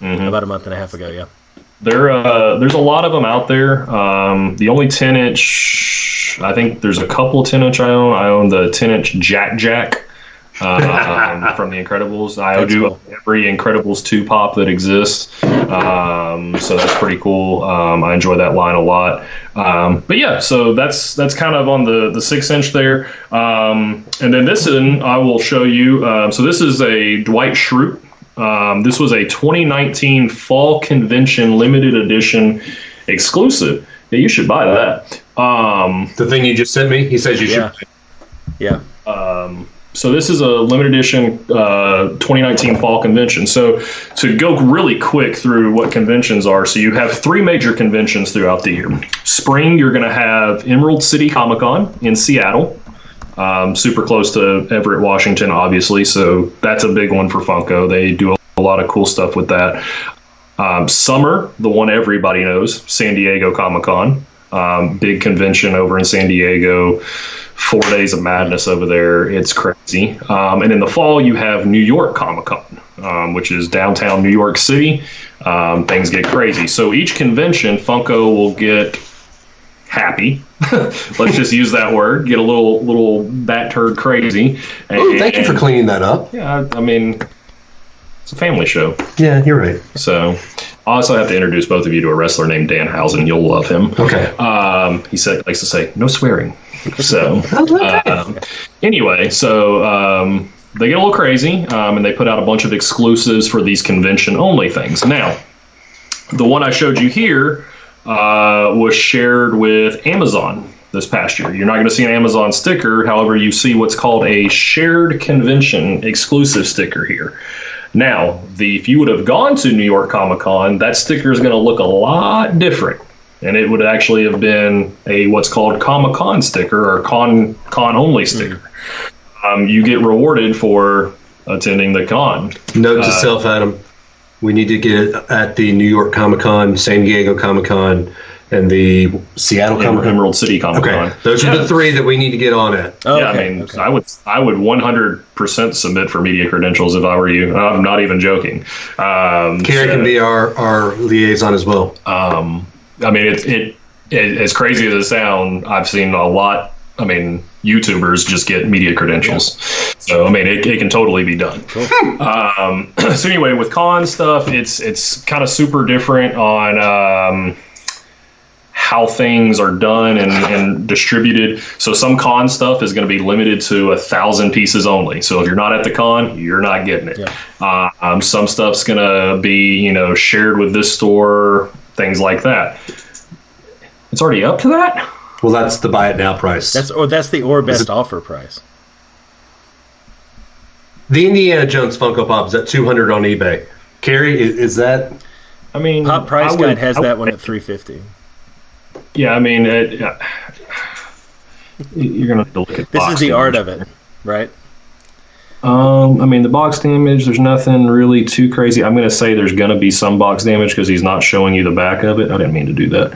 about a month and a half ago, yeah. There's a lot of them out there. The only 10-inch, I think there's a couple 10-inch I own. I own the 10-inch Jack. From the Incredibles. I do every Incredibles 2 pop that exists. So that's pretty cool. I enjoy that line a lot. But yeah, so that's kind of on the 6-inch there. And then this one I will show you. So this is a Dwight Schrute. This was a 2019 Fall Convention limited edition exclusive. Yeah, you should buy that. The thing you just sent me, he says you should. Yeah. So this is a limited edition 2019 Fall Convention. So to go really quick through what conventions are, so you have 3 major conventions throughout the year. Spring, you're going to have Emerald City Comic-Con in Seattle, super close to Everett, Washington, obviously. So that's a big one for Funko. They do a lot of cool stuff with that. Summer, the one everybody knows, San Diego Comic-Con. Big convention over in San Diego. 4 days of madness over there. It's crazy. And in the fall, you have New York Comic-Con, which is downtown New York City. Things get crazy. So each convention, Funko will get happy. Let's just use that word. Get a little bat turd crazy. Ooh, thank you for cleaning that up. Yeah, I mean, it's a family show. Yeah, you're right. So I also have to introduce both of you to a wrestler named Dan Housen. You'll love him. Okay. He likes to say, no swearing. So anyway, so they get a little crazy, and they put out a bunch of exclusives for these convention-only things. Now, the one I showed you here was shared with Amazon this past year. You're not going to see an Amazon sticker. However, you see what's called a shared convention exclusive sticker here. Now, if you would have gone to New York Comic-Con, that sticker is going to look a lot different. And it would actually have been a what's called Comic-Con sticker or con-only sticker. You get rewarded for attending the con. Note to self, Adam. We need to get it at the New York Comic-Con, San Diego Comic-Con, and the Seattle Comic-Con. Emerald City Comic-Con. Okay. Those are the 3 that we need to get on at. Oh, yeah, okay. I would 100% submit for media credentials if I were you. I'm not even joking. Kary can be our liaison as well. I mean, it as crazy as it sounds, I've seen a lot. I mean, YouTubers just get media credentials. So, I mean, it can totally be done. Cool. So anyway, with con stuff, it's kind of super different on how things are done and distributed. So some con stuff is going to be limited to 1,000 pieces only. So if you're not at the con, you're not getting it. Yeah. Some stuff's going to be, shared with this store, things like that. It's already up to that? Well, that's the buy it now price. That's the best offer price. The Indiana Jones Funko Pop is at $200 on eBay. Kary, is that? I mean, Pop Price Guide has that one at $350. Yeah, I mean, you're gonna have to look at. This is the art of it, right? I mean, the box damage, there's nothing really too crazy. I'm going to say there's going to be some box damage because he's not showing you the back of it. I didn't mean to do that.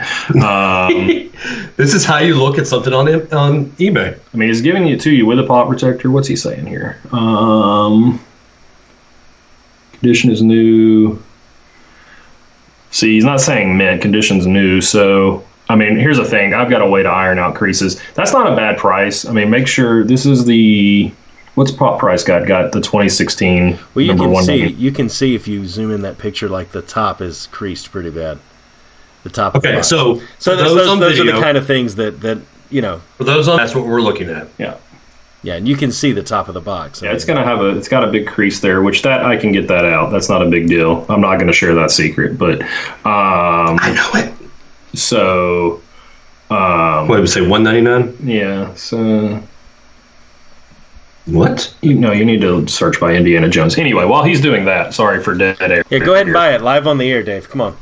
This is how you look at something on eBay. I mean, he's giving it to you with a pop protector. What's he saying here? Condition is new. See, he's not saying mint, conditions new. So, I mean, here's the thing. I've got a way to iron out creases. That's not a bad price. I mean, make sure this is the, what's Pop Price Guide got? The 2016 Well, you number can one. see. You can see if you zoom in that picture, like the top is creased pretty bad. The top. Of the Okay, box. so those on are video, the kind of things that you know. for those on, that's what we're looking at. Yeah. Yeah, and you can see the top of the box. Yeah, it's got a big crease there, which that I can get that out. That's not a big deal. I'm not going to share that secret, but I know it. so What did we say? $199. yeah, so What? you need to search by Indiana Jones. Anyway, while he's doing that, sorry for dead air. Yeah, go ahead and buy it live on the air, Dave. Come on.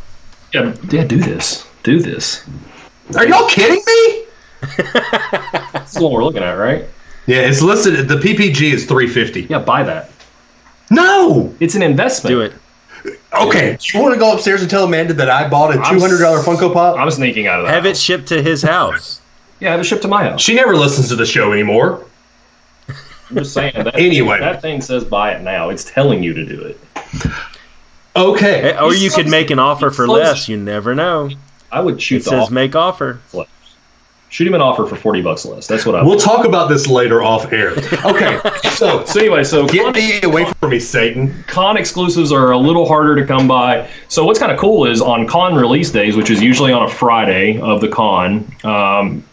Yeah, do this. Do this. Are y'all kidding me? That's what we're looking at, right? Yeah, it's listed. The PPG is $350. Yeah, buy that. No. It's an investment. Do it. Okay. Do you want to go upstairs and tell Amanda that I bought a $200 Funko Pop? I'm sneaking out of that. Have it shipped to his house. Yeah, have it shipped to my house. She never listens to the show anymore. I'm just saying that. Anyway. That thing says buy it now. It's telling you to do it. Okay. Or you could make an offer for close. less. You never know. I would shoot It the says offer. make offer. Shoot him an offer for $40 less. That's what I would. We'll talk about this later off air. Okay. So Anyway, get me away from me, Satan. con exclusives are a little harder to come by. So what's kind of cool is on con release days, which is usually on a Friday of the con,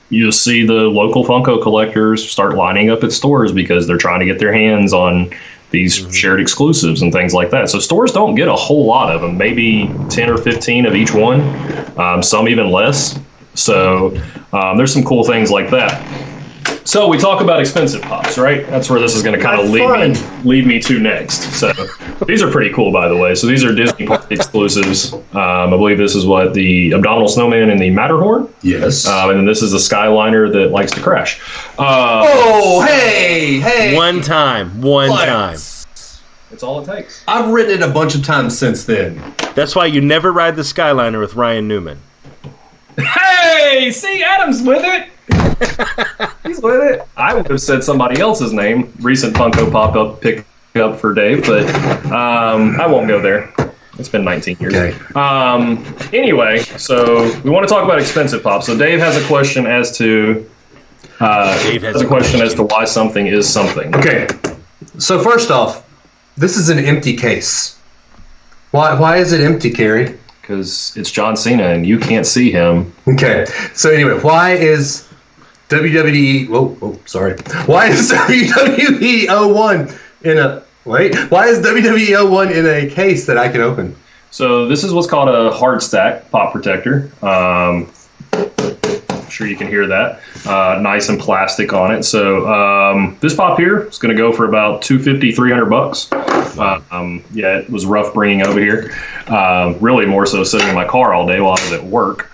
you'll see the local Funko collectors start lining up at stores because they're trying to get their hands on these shared exclusives and things like that. So stores don't get a whole lot of them, maybe 10 or 15 of each one, some even less. So there's some cool things like that. So we talk about expensive pops, right? That's where this is going to kind of lead me to next. So these are pretty cool, by the way. So these are Disney Park exclusives. I believe this is what the Abdominal Snowman and the Matterhorn. Yes. And then this is the Skyliner that likes to crash. Hey. One time. It's all it takes. I've written it a bunch of times since then. That's why you never ride the Skyliner with Ryan Newman. Hey, see, Adam's with it. He's with it. I would have said somebody else's name. Recent Funko Pop up pick up for Dave, but I won't go there. It's been 19 years. Okay. Anyway, so we want to talk about expensive pops. So Dave has a question as to why something is something. Okay. So first off, this is an empty case. Why is it empty, Kary? Because it's John Cena and you can't see him. Okay. So anyway, why is WWE? Why is WWE 01 in a wait? Why is WWE 01 in a case that I can open? So this is what's called a hard stack pop protector. I'm sure you can hear that. Nice and plastic on it. So this pop here is going to go for about $250, $300. Yeah, it was rough bringing over here. Really more so sitting in my car all day while I was at work.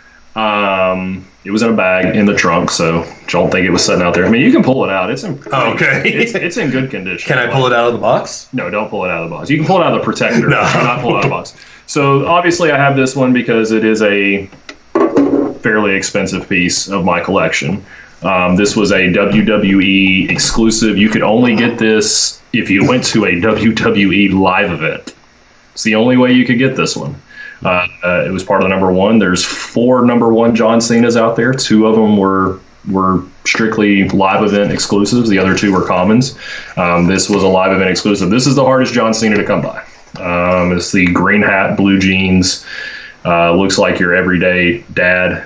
It was in a bag in the trunk, so don't think it was sitting out there. I mean, you can pull it out. It's in it's in good condition. Can I pull it out of the box? No, don't pull it out of the box. You can pull it out of the protector. No. Do not pull it out of the box. So obviously I have this one because it is a fairly expensive piece of my collection. This was a WWE exclusive. You could only get this if you went to a WWE live event. It's the only way you could get this one. It was part of the number one. There's 4 number one John Cena's out there. 2 of them were strictly live event exclusives. The other 2 were commons. This was a live event exclusive. This is the hardest John Cena to come by. It's the green hat, blue jeans. Looks like your everyday dad.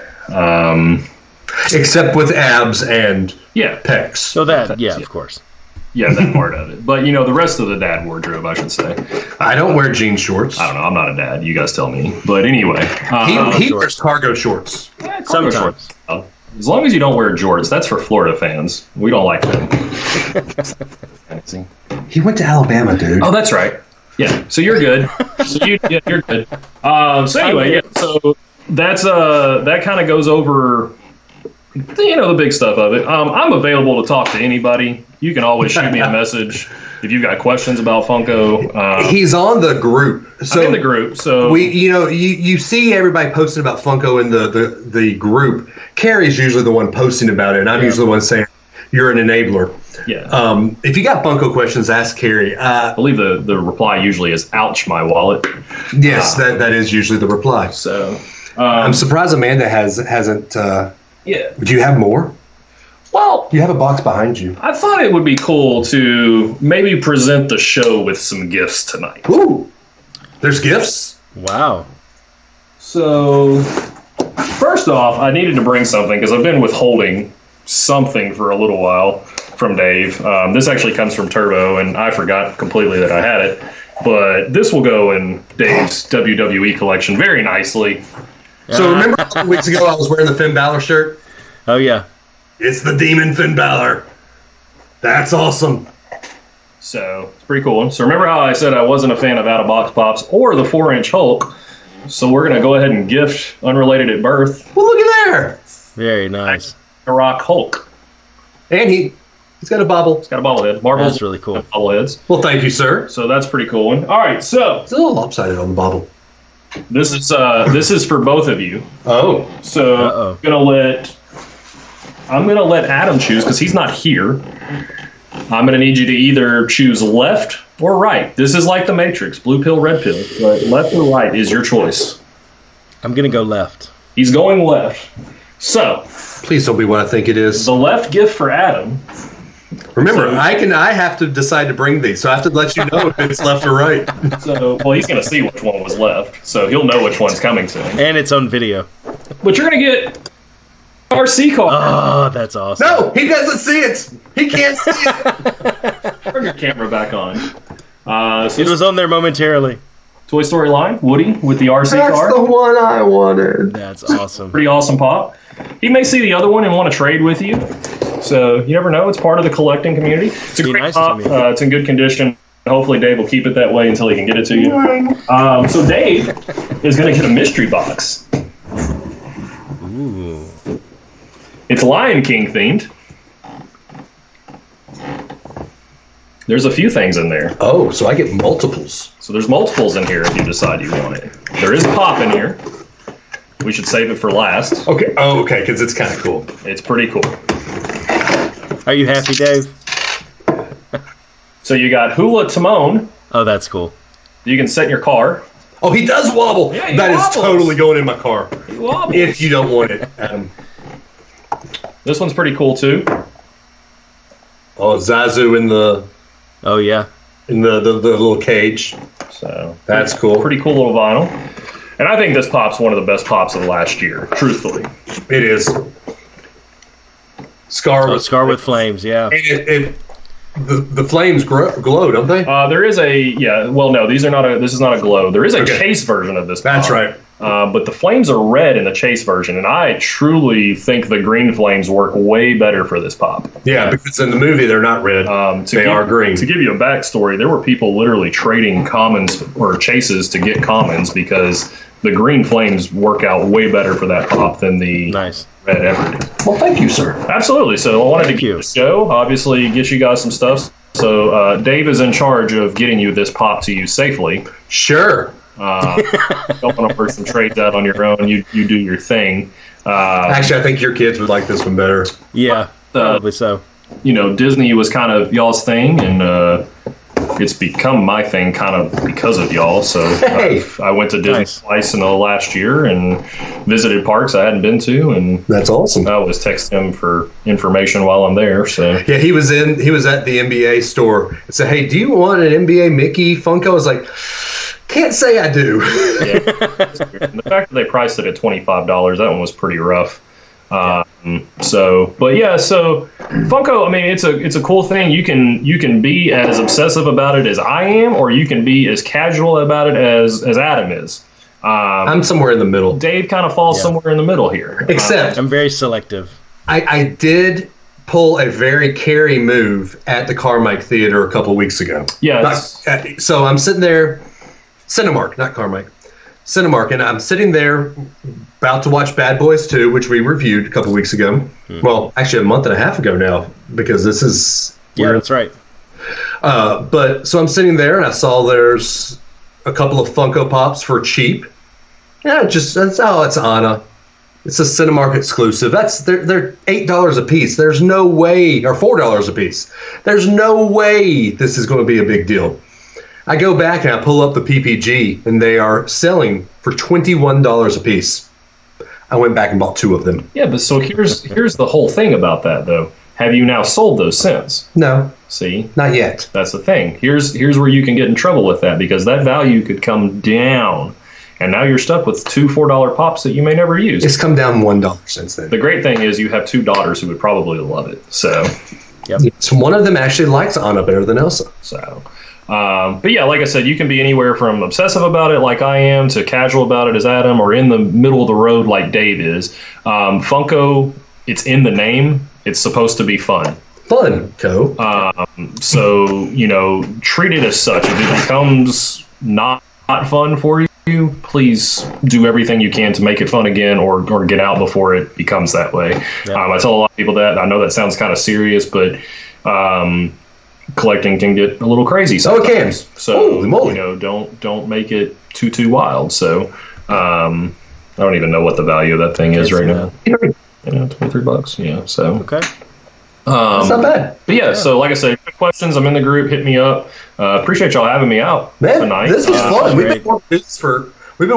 Except with abs and pecs. So that, yeah, of course. Yeah, that part of it. But, the rest of the dad wardrobe, I should say. I don't wear jean shorts. I don't know. I'm not a dad. You guys tell me. But anyway. He wears cargo shorts. Cargo shorts. As long as you don't wear jorts. That's for Florida fans. We don't like them. He went to Alabama, dude. Oh, that's right. Yeah. So you're good. You're good. So anyway, so that's that kind of goes over the big stuff of it. I'm available to talk to anybody. You can always shoot me a message if you've got questions about Funko. He's on the group. So I'm in the group. So you see everybody posting about Funko in the group. Kary's usually the one posting about it, and I'm usually the one saying, You're an enabler. Yeah. If you got Funko questions, ask Kary. I believe the reply usually is "ouch, my wallet." Yes, that is usually the reply. So I'm surprised Amanda hasn't. yeah. Do you have more? Well, You have a box behind you. I thought it would be cool to maybe present the show with some gifts tonight. Ooh, there's gifts. Wow. So, first off, I needed to bring something because I've been withholding something for a little while from Dave. This actually comes from Turbo, and I forgot completely that I had it. But this will go in Dave's WWE collection very nicely. So remember a couple weeks ago I was wearing the Finn Balor shirt? Oh, yeah. It's the Demon Finn Balor. That's awesome. So, it's pretty cool. So, remember how I said I wasn't a fan of out-of-box pops or the 4-inch Hulk? So, we're going to go ahead and gift, unrelated at birth, Well, look at there. Very nice. the Rock Hulk. And he's got a bobble. It's got a bobblehead. Marvel's That's really cool. bobbleheads. Well, thank you, sir. So, that's a pretty cool one. All right, so It's a little lopsided on the bobble. this is for both of you. Oh. So, Uh-oh. I'm gonna let Adam choose because he's not here. I'm gonna need you to either choose left or right. This is like the Matrix, blue pill, red pill. But left or right is your choice. I'm going to go left. He's going left. So Please don't be what I think it is. the left gift for Adam. Remember, I have to decide to bring these, so I have to let you know if it's left or right. So well, he's gonna see which one was left, so he'll know which one's coming to him. And it's on video. But you're gonna get RC car. Oh, that's awesome. No, he doesn't see it. He can't see it. Turn your camera back on. So It was on there momentarily. Toy Story line, Woody with the RC That's car. the one I wanted. That's awesome. Pretty awesome pop. He may see the other one and want to trade with you. So you never know. It's part of the collecting community. It's a Be great nice to pop. me. It's in good condition. Hopefully Dave will keep it that way until he can get it to you. So Dave is going to get a mystery box. Ooh. It's Lion King themed. There's a few things in there. Oh, so I get multiples. So there's multiples in here if you decide you want it. There is a pop in here. We should save it for last. Okay. Oh, okay, because it's kind of cool. It's pretty cool. Are you happy, Dave? So you got Hula Timon. Oh, that's cool. You can set in your car. Oh, he does wobble. Yeah, he That is wobbles. totally going in my car. Wobbles. If you don't want it, Adam. This one's pretty cool too. Oh, Zazu in the Oh, yeah. little cage. So That's cool. Pretty cool little vinyl. And I think this pop's one of the best pops of last year, truthfully. It is. Scar Oh, with Scar with Flames, yeah. the flames glow, don't they? There is this is not a glow. There is a chase version of this pop. That's right. But the flames are red in the chase version, and I truly think the green flames work way better for this pop. Yeah, because in the movie they're not red. They are green. To give you a backstory, there were people literally trading commons or chases to get commons because the green flames work out way better for that pop than the Nice. red ever did. Well, thank you, sir. Absolutely. So I wanted Thank to you. get the show, obviously get you guys some stuff. So Dave is in charge of getting you this pop to use safely. Sure. Don't want to work some trades out on your own. You do your thing. Actually, I think your kids would like this one better. Yeah, probably so. Disney was kind of y'all's thing, and it's become my thing kind of because of y'all. So Hey. I went to Disney Nice. twice in the last year and visited parks I hadn't been to, and That's awesome. I always text him for information while I'm there. So Yeah, he was at the NBA store and said, "Hey, do you want an NBA Mickey Funko?" I was like, "Can't say I do." yeah. And the fact that they priced it at $25, that one was pretty rough. So Funko, I mean, it's a cool thing. You can be as obsessive about it as I am, or you can be as casual about it as Adam is. I'm somewhere in the middle. Dave kind of falls somewhere in the middle here. Except I'm very selective. I did pull a very Kary move at the Carmike Theater a couple weeks ago. Yes. So I'm sitting there, Cinemark, not Carmike, Cinemark, and I'm sitting there about to watch Bad Boys 2, which we reviewed a couple weeks ago. Well, actually a month and a half ago now, because this is... Yeah, that's right. But so I'm sitting there, and I saw there's a couple of Funko Pops for cheap. Yeah, it's Anna. It's a Cinemark exclusive. They're $8 a piece. There's no way, or $4 a piece. There's no way this is going to be a big deal. I go back and I pull up the PPG, and they are selling for $21 a piece. I went back and bought 2 of them. Yeah, but so here's the whole thing about that, though. Have you now sold those since? No. See? Not yet. That's the thing. Here's where you can get in trouble with that, because that value could come down. And now you're stuck with 2 $4 pops that you may never use. It's come down $1 since then. The great thing is you have 2 daughters who would probably love it. So, Yep. So one of them actually likes Anna better than Elsa. But yeah, like I said, you can be anywhere from obsessive about it like I am to casual about it as Adam, or in the middle of the road like Dave is. Funko, it's in the name. It's supposed to be fun. Funko. So, treat it as such. If it becomes not fun for you, please do everything you can to make it fun again, or get out before it becomes that way. Yeah. I tell a lot of people that. I know that sounds kind of serious, but collecting can get a little crazy sometimes. Oh, it can. So, Holy moly. don't make it too wild. So, I don't even know what the value of that thing is right now. $23. Yeah. So. Okay. That's not bad. But yeah, so like I said, if you have questions, I'm in the group. Hit me up. Appreciate y'all having me out tonight. This was fun. We've great. been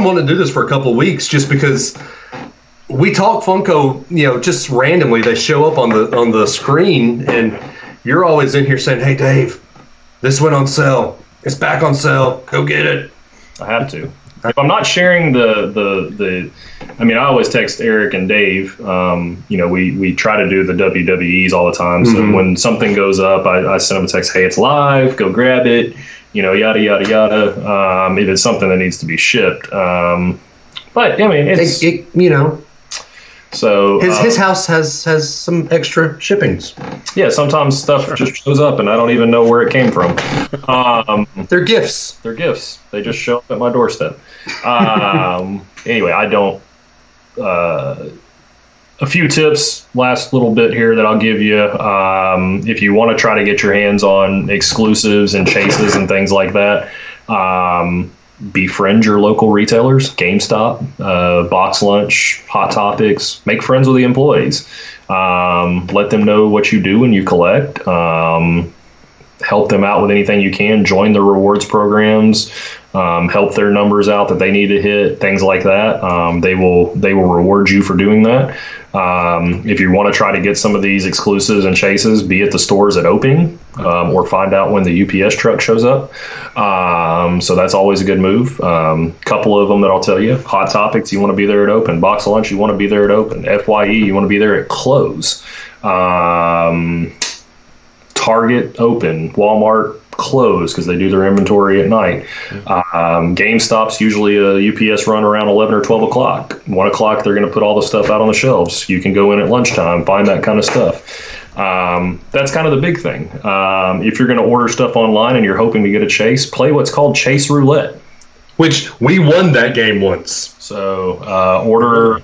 wanting to do this for a couple of weeks, just because we talk Funko, just randomly. They show up on the screen, and you're always in here saying, "Hey, Dave, this went on sale. It's back on sale. Go get it." I have to. If I'm not sharing I always text Eric and Dave. We try to do the WWEs all the time. So when something goes up, I send them a text, "Hey, it's live. Go grab it." Yada yada yada. If it's something that needs to be shipped, but it's So his house has some extra shippings. Yeah, sometimes stuff just shows up and I don't even know where it came from. They're gifts. They're gifts. They just show up at my doorstep. Anyway, I don't. A few tips, last little bit here that I'll give you. If you want to try to get your hands on exclusives and chases and things like that, befriend your local retailers, GameStop, Box Lunch, Hot Topics. Make friends with the employees. Let them know what you do and you collect. Help them out with anything you can. Join the rewards programs. Help their numbers out that they need to hit. Things like that. They will reward you for doing that. If you want to try to get some of these exclusives and chases, be at the stores at opening, or find out when the UPS truck shows up. So that's always a good move. Couple of them that I'll tell you. Hot Topics, you want to be there at open. Box Lunch, you want to be there at open. FYE, you want to be there at close. Target open. Walmart close because they do their inventory at night. GameStop's usually a UPS run around 11 or 12 o'clock. 1 o'clock, they're going to put all the stuff out on the shelves. You can go in at lunchtime, find that kind of stuff. That's kind of the big thing. If you're going to order stuff online and you're hoping to get a chase, play what's called Chase Roulette. Which we won that game once. So order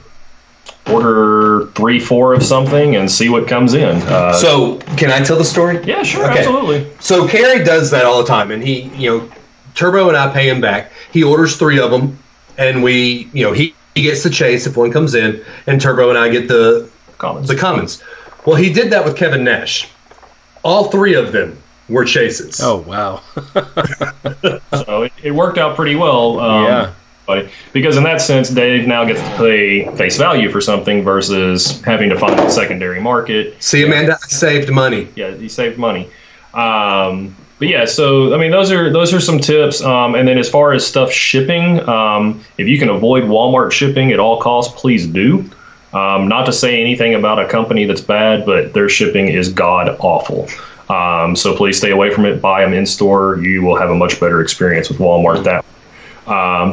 3-4 of something and see what comes in. So can I tell the story? Yeah, sure, Okay. Absolutely. So Kary does that all the time, and he, Turbo and I pay him back. He orders 3 of them, and he gets the chase if one comes in, and Turbo and I get the commons. Well, he did that with Kevin Nash. All 3 of them were chases. Oh, wow. So it worked out pretty well. Yeah. Because in that sense, Dave now gets to pay face value for something versus having to find a secondary market. See, Amanda, I saved money. Yeah, he saved money. But yeah, so those are some tips. And then as far as stuff shipping, if you can avoid Walmart shipping at all costs, please do. Not to say anything about a company that's bad, but their shipping is god awful. So please stay away from it. Buy them in store. You will have a much better experience with Walmart that way.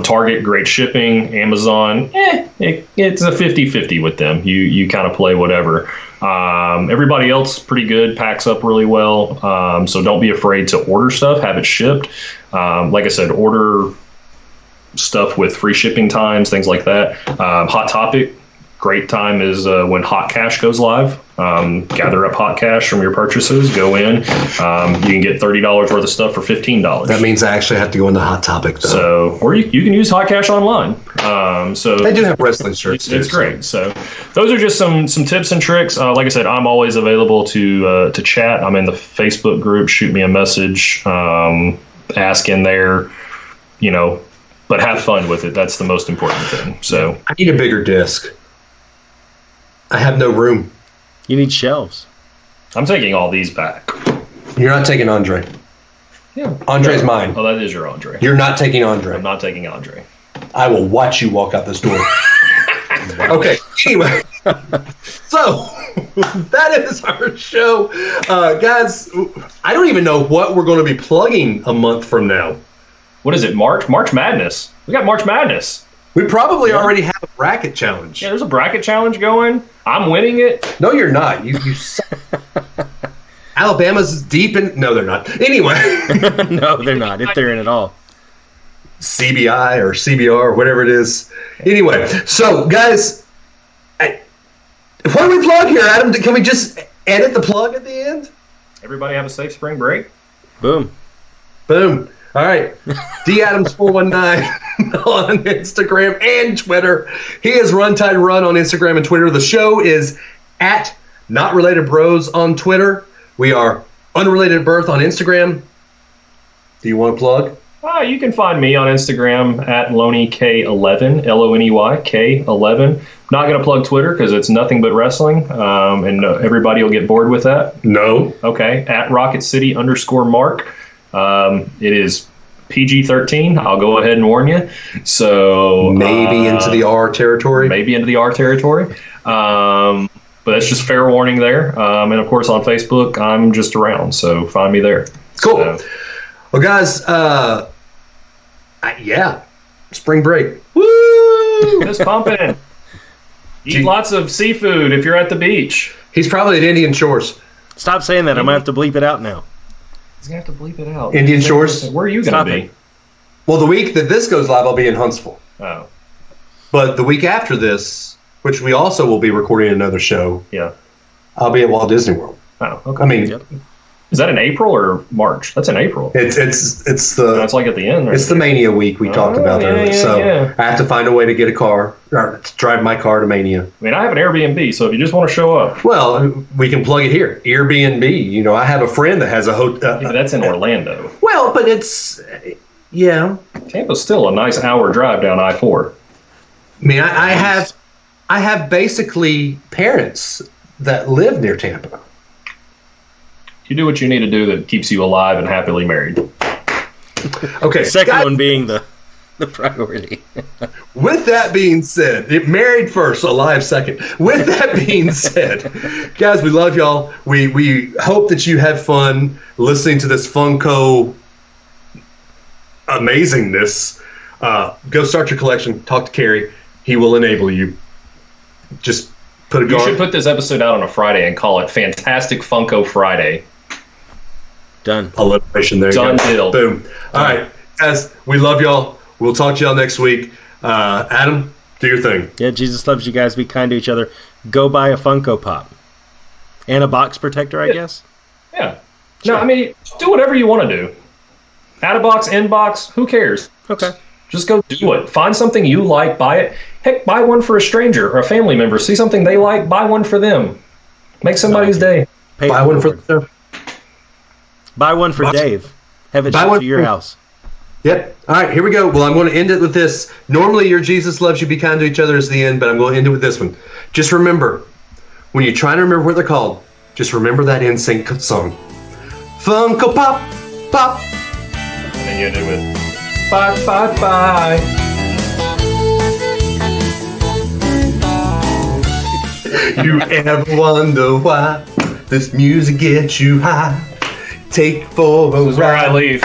Target, great shipping. Amazon, it's a 50-50 with them. You kind of play whatever. Everybody else pretty good, packs up really well. So don't be afraid to order stuff, have it shipped. Like I said, order stuff with free shipping times, things like that. Hot Topic, great time is when Hot Cash goes live. gather up hot cash from your purchases, go in. You can get $30 worth of stuff for $15. That means I actually have to go into Hot Topic, though. So, or you can use hot cash online. So they do have wrestling shirts. It's great. So those are just some tips and tricks. Like I said, I'm always available to chat. I'm in the Facebook group. Shoot me a message. Ask in there. But have fun with it. That's the most important thing. So I need a bigger disc. I have no room. You need shelves. I'm taking all these back. You're not taking Andre. Yeah. Andre's mine. Oh, that is your Andre. You're not taking Andre. I'm not taking Andre. I will watch you walk out this door. Okay. Anyway, so that is our show, guys. I don't even know what we're going to be plugging a month from now. What is it? March Madness. We got March Madness. We probably already have a bracket challenge. Yeah, there's a bracket challenge going. I'm winning it. No, you're not. You suck. Alabama's deep in. No, they're not. Anyway. No, they're not. If they're in at all. CBI or CBR or whatever it is. Anyway, so guys, what do we plug here, Adam? Can we just edit the plug at the end? Everybody have a safe spring break. Boom. Boom. All right. DAdams419 on Instagram and Twitter. He is Run Tide Run on Instagram and Twitter. The show is at Not Related Bros on Twitter. We are Unrelated Birth on Instagram. Do you want to plug? You can find me on Instagram at LoneyK11, Loney K11. Not going to plug Twitter because it's nothing but wrestling, and everybody will get bored with that. No. Okay, at Rocket City _Mark. It is PG-13. I'll go ahead and warn you. So maybe into the R territory. But that's just fair warning there. And of course on Facebook, I'm just around. So find me there. Cool. So. Well, guys, yeah, spring break. Woo! Just pumping. Eat lots of seafood if you're at the beach. He's probably at Indian Shores. Stop saying that. I'm going to have to bleep it out now. He's going to have to bleep it out. Indian Shores? Where are you going to be? Well, the week that this goes live, I'll be in Huntsville. Oh. But the week after this, which we also will be recording another show, I'll be at Walt Disney World. Oh, okay. I mean... Is that in April or March? That's in April. It's the. It's like at the end. Right? It's the Mania week we talked about earlier. So I have to find a way to get a car or to drive my car to Mania. I mean, I have an Airbnb, so if you just want to show up, well, we can plug it here. Airbnb. I have a friend that has a hotel. Yeah, that's in Orlando. Well, but it's Tampa's still a nice hour drive down I-4. I mean, I have basically parents that live near Tampa. You do what you need to do that keeps you alive and happily married. Okay. Second one being the priority. With that being said, married first, alive second. With that being said, guys, we love y'all. We hope that you had fun listening to this Funko amazingness. Go start your collection. Talk to Kary. He will enable you. Just put a guard. You should put this episode out on a Friday and call it Fantastic Funko Friday. Done. Alliteration there. Done deal. Boom. All right, guys, we love y'all. We'll talk to y'all next week. Adam, do your thing. Yeah, Jesus loves you guys. Be kind to each other. Go buy a Funko Pop. And a box protector, I guess. Yeah. No, I mean, do whatever you want to do. Out of box, in box, who cares? Okay. Just go do it. Find something you like, buy it. Heck, buy one for a stranger or a family member. See something they like, buy one for them. Make somebody's day. Buy one for them. Buy one for Dave. Have it shipped to your house. Yep. All right, here we go. Well, I'm going to end it with this. Normally, your Jesus loves you, be kind to each other is the end, but I'm going to end it with this one. Just remember, when you're trying to remember what they're called, just remember that NSYNC song. Funko Pop, Pop. And then you end it with, bye, bye, bye. You ever wonder why this music gets you high? Take for a This is where I ride. leave.